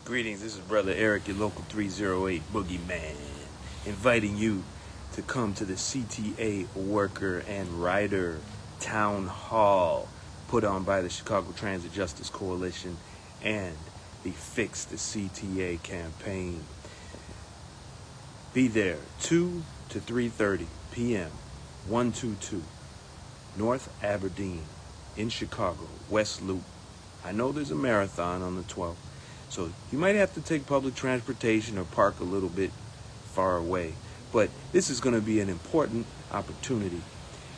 Greetings, this is Brother Eric, your local 308 Boogeyman, inviting you to come to the CTA Worker and Rider Town Hall put on by the Chicago Transit Justice Coalition and the Fix the CTA campaign. Be there 2 to 3:30 p.m., 122 North Aberdeen in Chicago, West Loop. I know there's a marathon on the 12th. So you might have to take public transportation or park a little bit far away. But this is going to be an important opportunity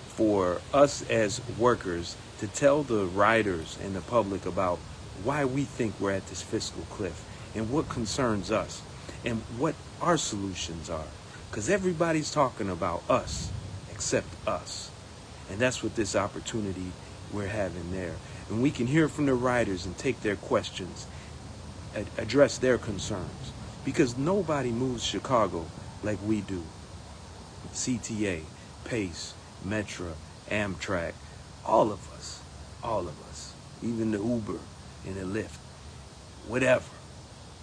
for us as workers to tell the riders and the public about why we think we're at this fiscal cliff and what concerns us and what our solutions are. Because everybody's talking about us except us. And that's what this opportunity we're having there. And we can hear from the riders and take their questions, address their concerns, because nobody moves Chicago like we do. CTA, Pace, Metra, Amtrak, all of us, even the Uber and the Lyft, whatever.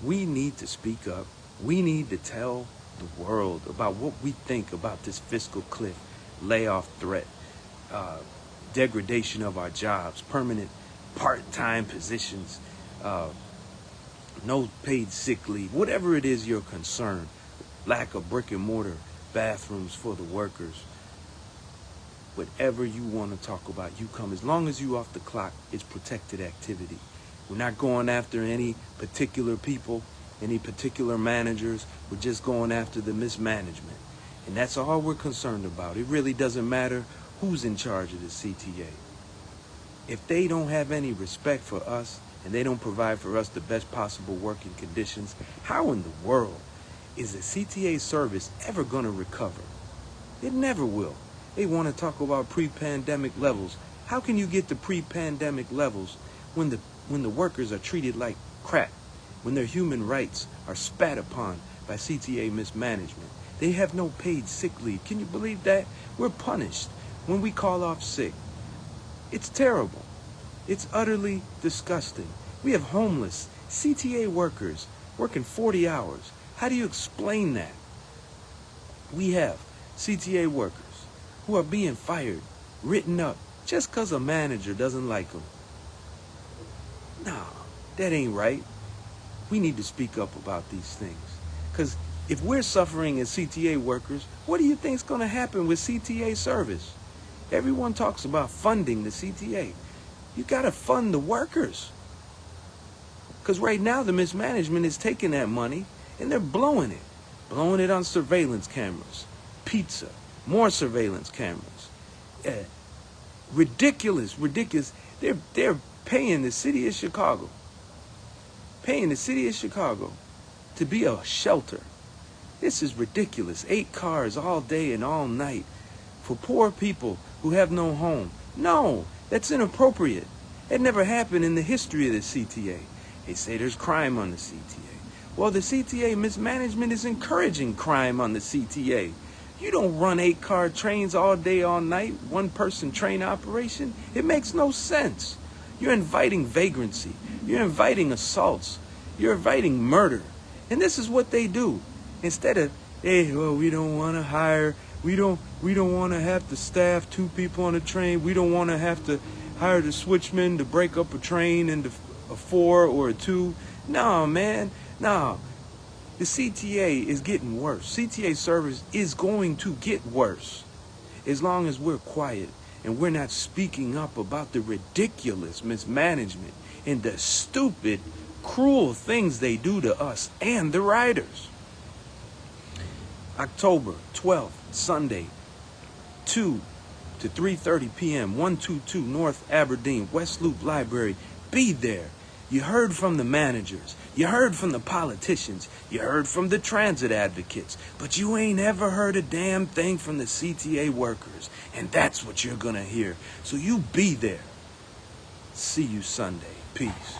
We need to speak up. We need to tell the world about what we think about this fiscal cliff, layoff threat, degradation of our jobs, permanent part-time positions, no paid sick leave, whatever it is your concern, lack of brick and mortar bathrooms for the workers, whatever you want to talk about, you come. As long as you off the clock, it's protected activity. We're not going after any particular people, any particular managers. We're just going after the mismanagement. And that's all we're concerned about. It really doesn't matter who's in charge of the CTA. If they don't have any respect for us and they don't provide for us the best possible working conditions, how in the world is the CTA service ever going to recover? It never will. They want to talk about pre-pandemic levels. How can you get to pre-pandemic levels when the workers are treated like crap, when their human rights are spat upon by CTA mismanagement? They have no paid sick leave. Can you believe that? We're punished when we call off sick. It's terrible. It's utterly disgusting. We have homeless CTA workers working 40 hours. How do you explain that? We have CTA workers who are being fired, written up, just because a manager doesn't like them. No, that ain't right. We need to speak up about these things. Because if we're suffering as CTA workers, what do you think is going to happen with CTA service? Everyone talks about funding the CTA. You got to fund the workers. Because right now the mismanagement is taking that money and they're blowing it on surveillance cameras, pizza, more surveillance cameras. Ridiculous. They're paying the city of Chicago, to be a shelter. This is ridiculous. 8 cars all day and all night for poor people who have no home. No, that's inappropriate. It never happened in the history of the CTA. They say there's crime on the CTA. Well, the CTA mismanagement is encouraging crime on the CTA. You don't run 8-car trains all day, all night, one-person train operation. It makes no sense. You're inviting vagrancy. You're inviting assaults. You're inviting murder. And this is what they do. Instead of, hey, well, we don't want to hire, we don't want to have to staff 2 people on a train. We don't want to have to hire the switchman to break up a train into a 4 or a 2. No, man, no. The CTA is getting worse. CTA service is going to get worse as long as we're quiet and we're not speaking up about the ridiculous mismanagement and the stupid, cruel things they do to us and the riders. October 12th, Sunday, 2 to 3:30 p.m., 122 North Aberdeen, West Loop Library. Be there. You heard from the managers. You heard from the politicians. You heard from the transit advocates. But you ain't ever heard a damn thing from the CTA workers. And that's what you're going to hear. So you be there. See you Sunday. Peace.